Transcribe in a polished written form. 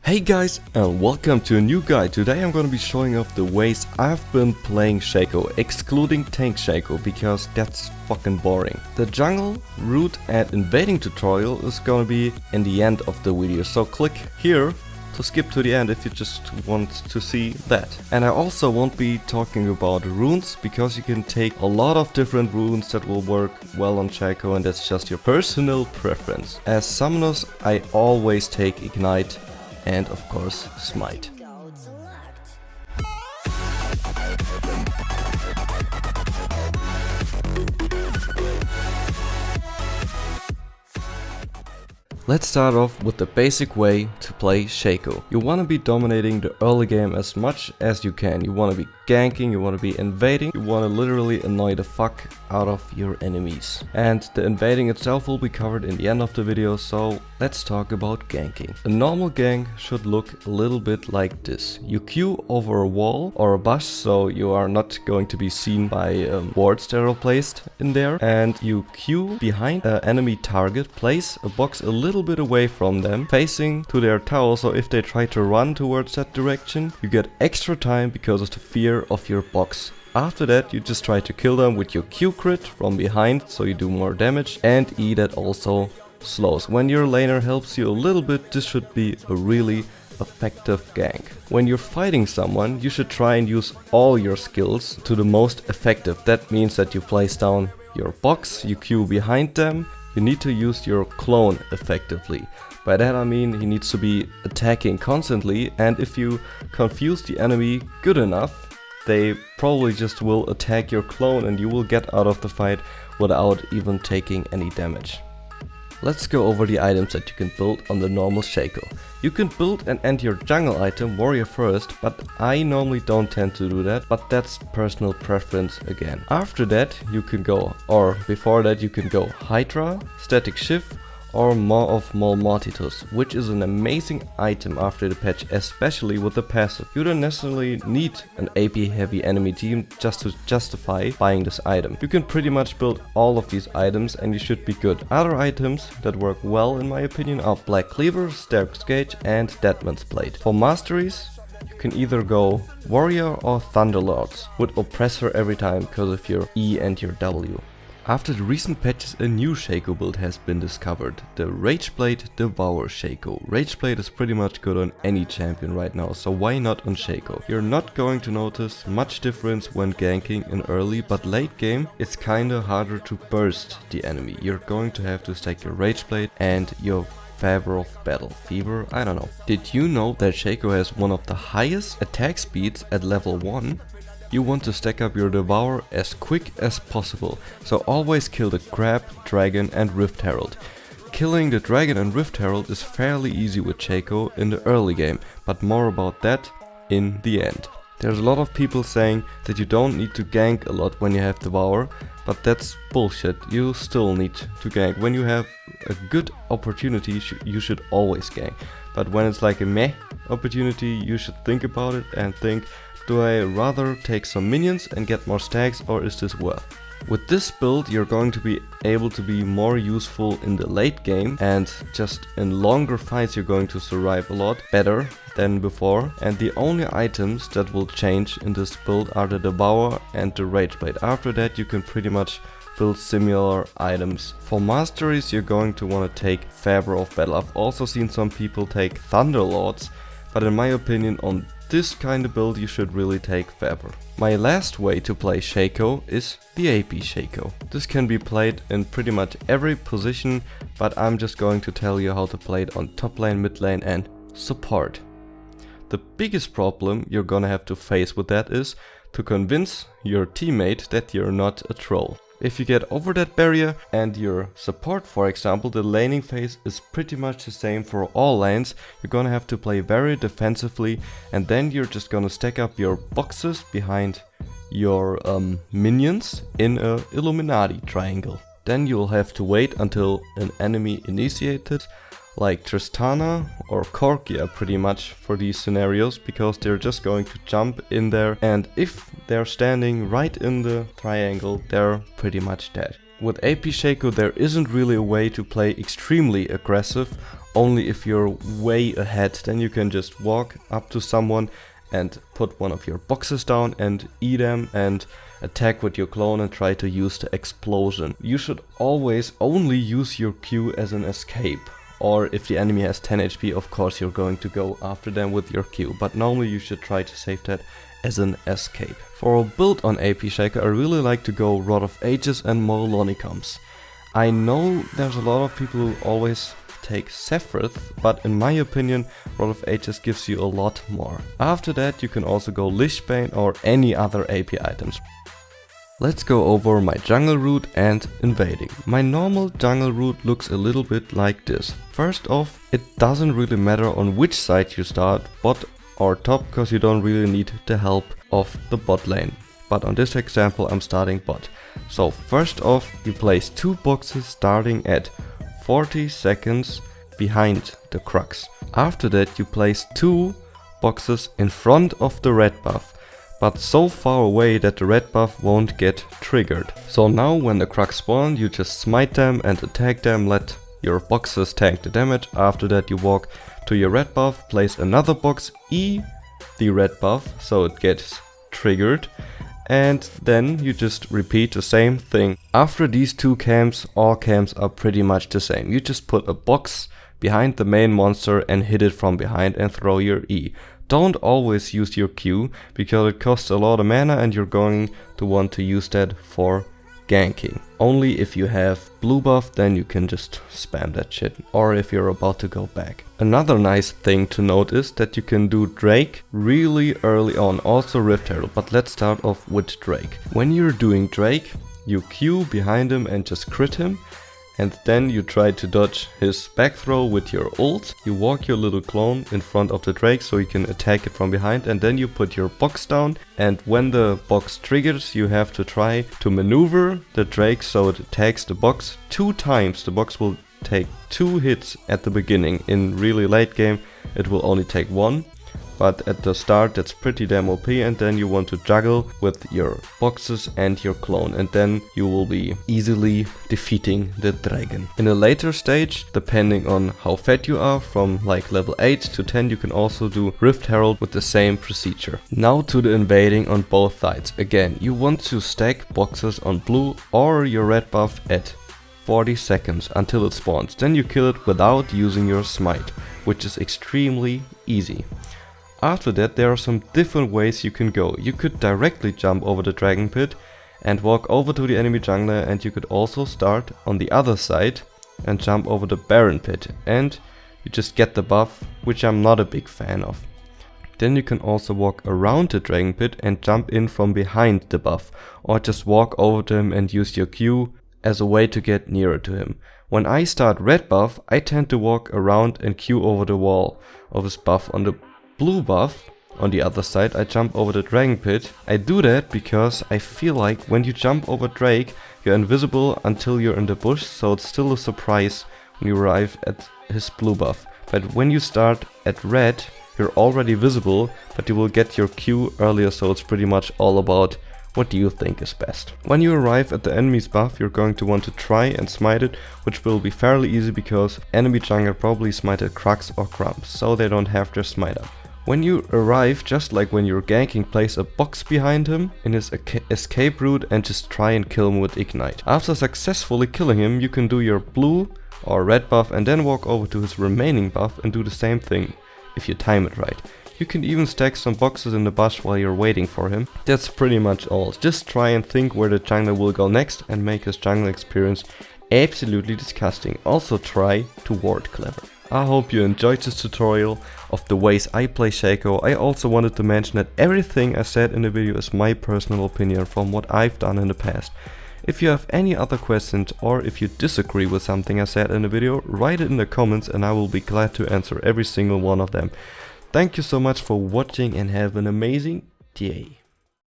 Hey guys, and welcome to a new guide. Today I'm gonna be showing off the ways I've been playing Shaco, excluding tank Shaco, because that's fucking boring. The jungle, root and invading tutorial is gonna be in the end of the video, so click here to skip to the end if you just want to see that. And I also won't be talking about runes, because you can take a lot of different runes that will work well on Shaco, and that's just your personal preference. As summoners I always take Ignite and of course Smite. Let's start off with the basic way to play Shaco. You want to be dominating the early game as much as you can. You want to be ganking, you want to be invading, you want to literally annoy the fuck out of your enemies. And the invading itself will be covered in the end of the video, so let's talk about ganking. A normal gank should look a little bit like this. You queue over a wall or a bush, so you are not going to be seen by wards that are placed in there. And you queue behind an enemy target, place a box a little bit away from them, facing to their tower, so if they try to run towards that direction, you get extra time because of the fear of your box. After that, you just try to kill them with your Q crit from behind, so you do more damage, and E that also slows. When your laner helps you a little bit, this should be a really effective gank. When you're fighting someone, you should try and use all your skills to the most effective. That means that you place down your box, you queue behind them. You need to use your clone effectively. By that I mean he needs to be attacking constantly, and if you confuse the enemy good enough, they probably just will attack your clone and you will get out of the fight without even taking any damage. Let's go over the items that you can build on the normal Shaco. You can build and end your jungle item warrior first, but I normally don't tend to do that, but that's personal preference again. After that you can go, or before that you can go Hydra, static shift, or Maw of Multitus, which is an amazing item after the patch, especially with the passive. You don't necessarily need an AP heavy enemy team just to justify buying this item. You can pretty much build all of these items and you should be good. Other items that work well in my opinion are Black Cleaver, Stark's Gauge and Deadman's Blade. For masteries, you can either go Warrior or Thunderlords with Oppressor every time because of your E and your W. After the recent patches, a new Shaco build has been discovered, the Rageplate Devour Shaco. Rageplate is pretty much good on any champion right now, so why not on Shaco? You're not going to notice much difference when ganking in early, but late game it's kinda harder to burst the enemy. You're going to have to stack your Rageplate and your Fever of Battle. Fever? I don't know. Did you know that Shaco has one of the highest attack speeds at level 1? You want to stack up your Devour as quick as possible, so always kill the Crab, Dragon and Rift Herald. Killing the Dragon and Rift Herald is fairly easy with Shaco in the early game, but more about that in the end. There's a lot of people saying that you don't need to gank a lot when you have Devour, but that's bullshit. You still need to gank. When you have a good opportunity, you should always gank. But when it's like a meh opportunity, you should think about it and think, do I rather take some minions and get more stacks, or is this worth? With this build you're going to be able to be more useful in the late game, and just in longer fights you're going to survive a lot better than before. And the only items that will change in this build are the Devour and the Rageplate. After that you can pretty much build similar items. For masteries you're going to want to take Fever of Battle. I've also seen some people take Thunderlords, but in my opinion on this kind of build you should really take Fever. My last way to play Shaco is the AP Shaco. This can be played in pretty much every position, but I'm just going to tell you how to play it on top lane, mid lane and support. The biggest problem you're gonna have to face with that is to convince your teammate that you're not a troll. If you get over that barrier and your support, for example, the laning phase is pretty much the same for all lanes, you're gonna have to play very defensively, and then you're just gonna stack up your boxes behind your minions in a Illuminati triangle. Then you'll have to wait until an enemy initiated, like Tristana or Corkia pretty much for these scenarios, because they're just going to jump in there, and if they're standing right in the triangle, they're pretty much dead. With AP Shaco there isn't really a way to play extremely aggressive only if you're way ahead. Then you can just walk up to someone and put one of your boxes down and eat them and attack with your clone and try to use the explosion. You should always only use your Q as an escape. Or if the enemy has 10 HP, of course you're going to go after them with your Q. But normally you should try to save that as an escape. For a build on AP Shaco, I really like to go Rod of Ages and Morlonicums. I know there's a lot of people who always take Sephrith, but in my opinion Rod of Ages gives you a lot more. After that you can also go Lichbane or any other AP items. Let's go over my jungle route and invading. My normal jungle route looks a little bit like this. First off, it doesn't really matter on which side you start, bot or top, because you don't really need the help of the bot lane. But on this example I'm starting bot. So first off, you place 2 boxes starting at 40 seconds behind the crux. After that you place 2 boxes in front of the red buff, but so far away that the red buff won't get triggered. So now when the crux spawn, you just smite them and attack them, let your boxes tank the damage. After that you walk to your red buff, place another box, E the red buff so it gets triggered, and then you just repeat the same thing. After these 2 camps, all camps are pretty much the same. You just put a box behind the main monster and hit it from behind and throw your E. Don't always use your Q, because it costs a lot of mana and you're going to want to use that for ganking. Only if you have blue buff, then you can just spam that shit, or if you're about to go back. Another nice thing to note is that you can do Drake really early on, also Rift Herald, but let's start off with Drake. When you're doing Drake, you Q behind him and just crit him, and then you try to dodge his back throw with your ult. You walk your little clone in front of the Drake so you can attack it from behind, and then you put your box down, and when the box triggers you have to try to maneuver the Drake so it attacks the box 2 times. The box will take 2 hits at the beginning. In really late game it will only take 1. But at the start that's pretty damn OP, and then you want to juggle with your boxes and your clone, and then you will be easily defeating the dragon. In a later stage, depending on how fat you are, from like level 8 to 10, you can also do Rift Herald with the same procedure. Now to the invading on both sides. Again, you want to stack boxes on blue or your red buff at 40 seconds until it spawns. Then you kill it without using your smite, which is extremely easy. After that there are some different ways you can go. You could directly jump over the dragon pit and walk over to the enemy jungler, and you could also start on the other side and jump over the baron pit and you just get the buff, which I'm not a big fan of. Then you can also walk around the dragon pit and jump in from behind the buff, or just walk over to him and use your Q as a way to get nearer to him. When I start red buff, I tend to walk around and Q over the wall of his buff. On the blue buff, on the other side, I jump over the dragon pit. I do that because I feel like when you jump over Drake, you're invisible until you're in the bush, so it's still a surprise when you arrive at his blue buff. But when you start at red, you're already visible, but you will get your Q earlier, so it's pretty much all about what do you think is best. When you arrive at the enemy's buff, you're going to want to try and smite it, which will be fairly easy because enemy jungler probably smited Crux or Crumbs, so they don't have their smite up. When you arrive, just like when you're ganking, place a box behind him in his escape route and just try and kill him with Ignite. After successfully killing him, you can do your blue or red buff and then walk over to his remaining buff and do the same thing, if you time it right. You can even stack some boxes in the bush while you're waiting for him. That's pretty much all. Just try and think where the jungler will go next and make his jungle experience absolutely disgusting. Also try to ward clever. I hope you enjoyed this tutorial of the ways I play Shaco. I also wanted to mention that everything I said in the video is my personal opinion from what I've done in the past. If you have any other questions or if you disagree with something I said in the video, write it in the comments and I will be glad to answer every single one of them. Thank you so much for watching and have an amazing day.